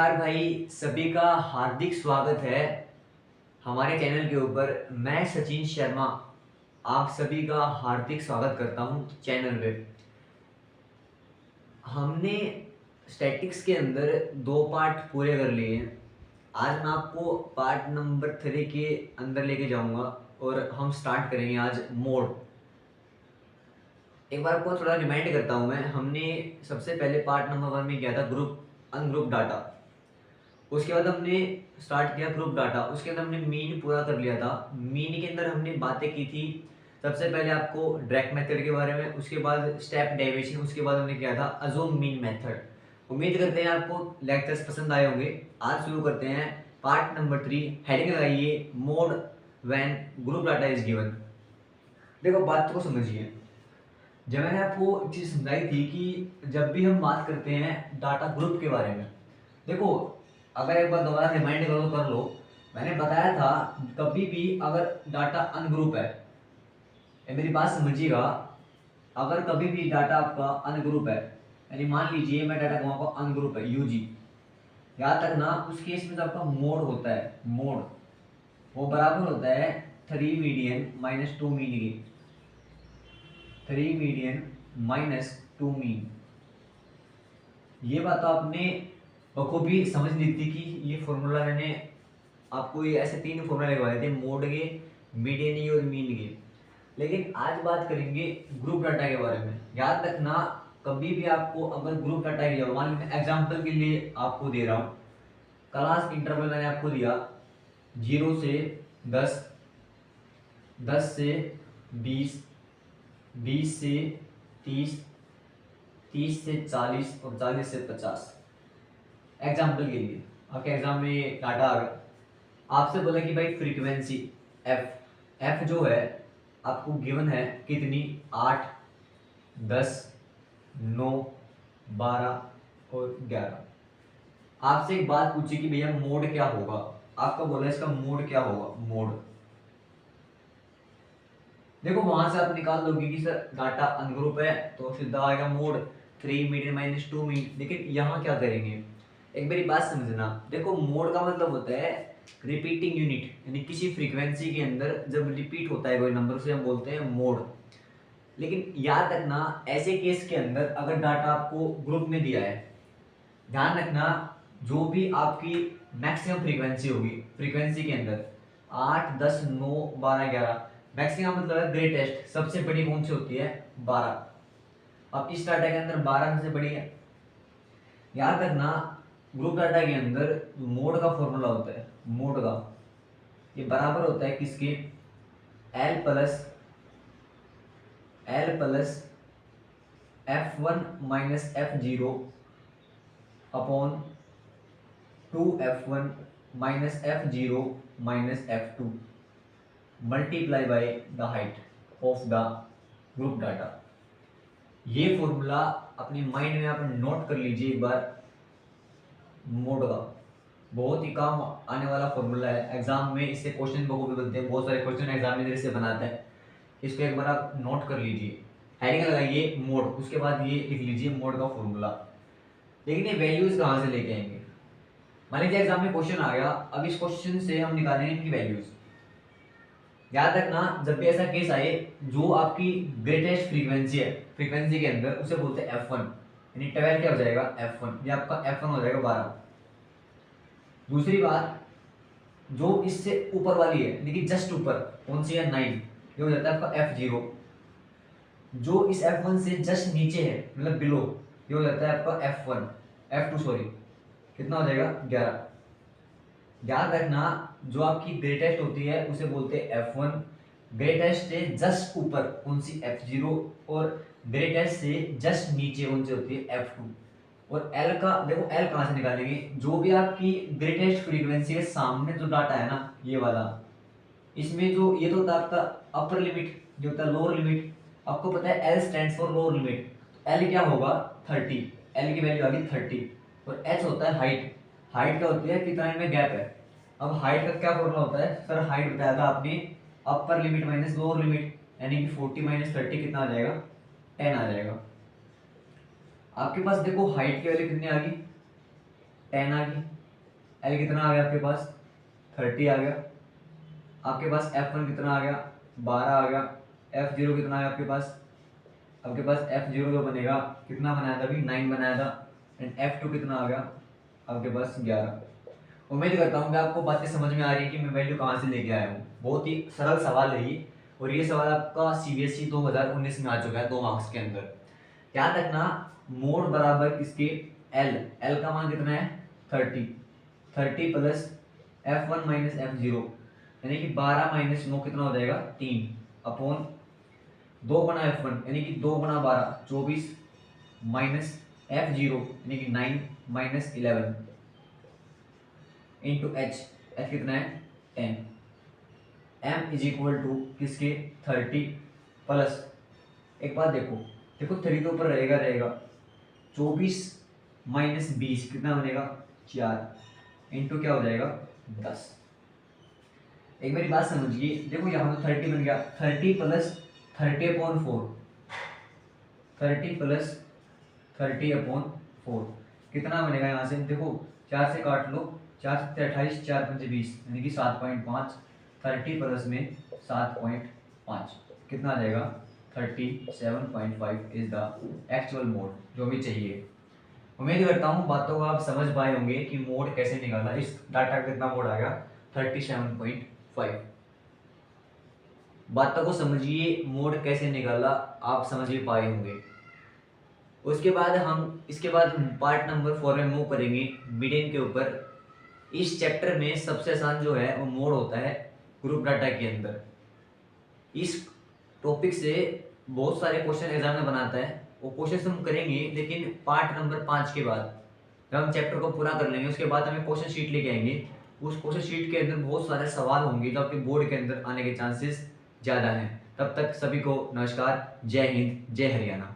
नमस्कार भाई, सभी का हार्दिक स्वागत है हमारे चैनल के ऊपर। मैं सचिन शर्मा आप सभी का हार्दिक स्वागत करता हूं चैनल पे। हमने स्टैटिक्स के अंदर 2 पार्ट पूरे कर लिए हैं। आज मैं आपको पार्ट नंबर 3 के अंदर लेके जाऊंगा और हम स्टार्ट करेंगे आज मोड। एक बार आपको थोड़ा रिमाइंड करता हूं मैं। हमने सबसे पहले पार्ट नंबर 1 में किया था ग्रुप अनग्रुप डाटा। उसके बाद हमने स्टार्ट किया ग्रुप डाटा। उसके अंदर हमने मीन पूरा कर लिया था। मीन के अंदर हमने बातें की थी सबसे पहले आपको डायरेक्ट मेथड के बारे में, उसके बाद स्टेप डेविएशन, उसके बाद हमने किया था अजूम मीन मेथड। उम्मीद करते हैं आपको लेक्चर्स पसंद आए होंगे। आज शुरू करते हैं पार्ट नंबर 3। हेडिंग लगाइए mode when group data is given. देखो बात को समझिए। जब मैंने आपको एक चीज समझाई थी कि जब भी हम बात करते हैं डाटा ग्रुप के बारे में, देखो अगर एक बार दोबारा रिमाइंड करो कर लो। मैंने बताया था कभी भी अगर डाटा अनग्रुप है, ये मेरी बात समझिएगा। अगर कभी भी डाटा आपका अनग्रुप है, यानी मान लीजिए मैं डाटा कहूँगा अनग्रुप है यूजी, याद रखना उस केस में जो आपका मोड होता है, मोड वो बराबर होता है 3 मीडियन माइनस 2 मीन के। 3 मीडियन माइनस 2 मीन। ये बात आपने बखूबी समझ ली थी कि ये फॉर्मूला मैंने आपको ये ऐसे 3 फॉर्मूला लगवाए थे, मोड के, मीडियन के और मीन के। लेकिन आज बात करेंगे ग्रुप डाटा के बारे में। याद रखना कभी भी आपको अगर ग्रुप डाटा की जगह, मान लीजिए एग्जाम्पल के लिए आपको दे रहा हूँ, क्लास इंटरवल मैंने आपको दिया 0 से 10, 10 से 20, 20 से 30, 30 से 40 और 40 से 50। एग्जाम्पल के लिए आपके एग्जाम में डाटा आ गया, आपसे बोला कि भाई फ्रीक्वेंसी एफ जो है आपको गिवन है कितनी, 8, 10, 9, 12 और 11। आपसे एक बात पूछी कि भैया मोड क्या होगा, आपका बोला इसका मोड क्या होगा। मोड देखो वहां से आप निकाल दोगे कि सर डाटा अनग्रुप है तो सीधा आएगा मोड 3 मीडियन माइनस 2 मीन। लेकिन यहाँ क्या करेंगे, एक मेरी बात समझना। देखो मोड का मतलब होता है रिपीटिंग यूनिट, यानी किसी फ्रीक्वेंसी के अंदर जब रिपीट होता है कोई नंबर उसे हम बोलते हैं मोड। लेकिन याद रखना ऐसे केस के अंदर अगर डाटा आपको ग्रुप में दिया है, ध्यान रखना जो भी आपकी मैक्सिमम फ्रीक्वेंसी होगी फ्रीक्वेंसी के अंदर 8, 10, 9, 12, 11, मैक्सिमम मतलब है ग्रेटेस्ट, सबसे बड़ी कौन सी होती है 12। अब इस डाटा के अंदर 12 सबसे बड़ी है। याद रखना ग्रुप डाटा के अंदर मोड का फॉर्मूला होता है, मोड का ये बराबर होता है किसके, L plus F1 minus F0 upon 2F1 minus F0 minus F2 multiply by the height of the group data. ये फॉर्मूला अपने माइंड में आप नोट कर लीजिए एक बार। मोड का बहुत ही काम आने वाला फॉर्मूला है, एग्जाम में इससे क्वेश्चन बखूबी बनते हैं, बहुत सारे क्वेश्चन एग्जामिनर इससे बनाता है। इसको एक बार आप नोट कर लीजिए, हेडिंग लगाइए मोड, उसके बाद ये लिख लीजिए मोड का फॉर्मूला। लेकिन ये वैल्यूज कहाँ से लेके आएंगे, मान लीजिए एग्जाम में क्वेश्चन आ गया, अब इस क्वेश्चन से हम निकालेंगे इनकी वैल्यूज। याद रखना जब भी ऐसा केस आए जो आपकी ग्रेटेस्ट फ्रीक्वेंसी है फ्रीक्वेंसी के अंदर उसे बोलते हैं F1, यानी 12 क्या हो जाएगा F1, ये आपका F1 हो जाएगा 12। दूसरी बात जो इससे ऊपर वाली है लेकिन जस्ट ऊपर कौन सी है 9, ये हो जाता है आपका F0। जो इस F1 से जस्ट नीचे है मतलब बिलो, ये हो जाता है आपका F2 सॉरी, कितना हो जाएगा 11। याद रखना जो आपकी ग्रेटेस्ट होती है उसे बोलते हैं F1, ग्रेटेस्ट से जस्ट ऊपर कौन सी F0 और ग्रेटेस्ट से जस्ट नीचे कौन सी होती है F2। और L का देखो L कहाँ से निकालेंगे, जो भी आपकी ग्रेटेस्ट फ्रीक्वेंसी के सामने जो डाटा है ना ये वाला, इसमें जो ये तो होता है आपका अपर लिमिट, जो होता है लोअर लिमिट। आपको पता है L stands for lower limit, L क्या होगा 30, L की वैल्यू आ गई 30। और H होता है हाइट, हाइट क्या होती है कितना इनमें गैप है। अब हाइट का क्या फॉर्मूला होता है, सर हाइट बताया था आपने upper limit minus lower limit, यानी कि 40 माइनस 30 कितना आ जाएगा 10 आ जाएगा। आपके पास देखो हाइट की वैल्यू कितनी आ गई 10 आ गई, L कितना आ गया आपके पास 30 आ गया। आपके पास F1 कितना आ गया 12 आ गया। F0 कितना है आपके पास F0 जो बनेगा कितना बनाया था अभी 9 बनाया था। एंड F2 कितना आ गया आपके पास 11। उम्मीद करता हूँ कि आपको बातें समझ में आ रही है कि मैं वैल्यू कहाँ से लेके आया हूँ। बहुत ही सरल सवाल है ये, और ये सवाल आपका CBSE 2019 में आ चुका है 2 मार्क्स के अंदर। याद रखना मोड बराबर किसके L का मान कितना है 30 प्लस F1 माइनस F0 यानी कि 12 माइनस 9 कितना हो जाएगा 3 अपॉन 2 बना F1 यानी कि 2 बना 12 24 माइनस F0 यानी कि 9 माइनस 11 इंटू H कितना है 10। M इज इक्वल टू किसके 30 प्लस एक बात देखो 3 तो ऊपर रहेगा 24 माइनस 20 कितना बनेगा 4 इंटू क्या हो जाएगा 10। एक मेरी बात समझिए, देखो यहाँ तो 30 बन गया 30 प्लस 30/4 30 प्लस 30/4 कितना बनेगा यहाँ से देखो 4 से काट लो 4 से 28 4 5 20 यानी कि 7.5 30 प्लस में 7.5 कितना आ जाएगा 37.5 इज द एक्चुअल मोड जो भी चाहिए। उम्मीद करता हूँ बातों को आप समझ पाए होंगे कि मोड कैसे निकालना। इस डाटा का कितना मोड आ गया 37.5। बातों को समझिए मोड कैसे निकाला आप समझ ही पाए होंगे। उसके बाद इसके बाद पार्ट नंबर 4 में मूव करेंगे मीडियन के ऊपर। इस चैप्टर में सबसे आसान जो है वो मोड होता है ग्रुप डाटा के अंदर। इस टॉपिक से बहुत सारे क्वेश्चन एग्जाम में बनाता है, वो क्वेश्चन हम करेंगे लेकिन पार्ट नंबर 5 के बाद जब हम चैप्टर को पूरा कर लेंगे उसके बाद हमें क्वेश्चन शीट लेके आएंगे। उस क्वेश्चन शीट के अंदर बहुत सारे सवाल होंगे जो आपके बोर्ड के अंदर आने के चांसेस ज़्यादा हैं। तब तक सभी को नमस्कार, जय हिंद, जय हरियाणा।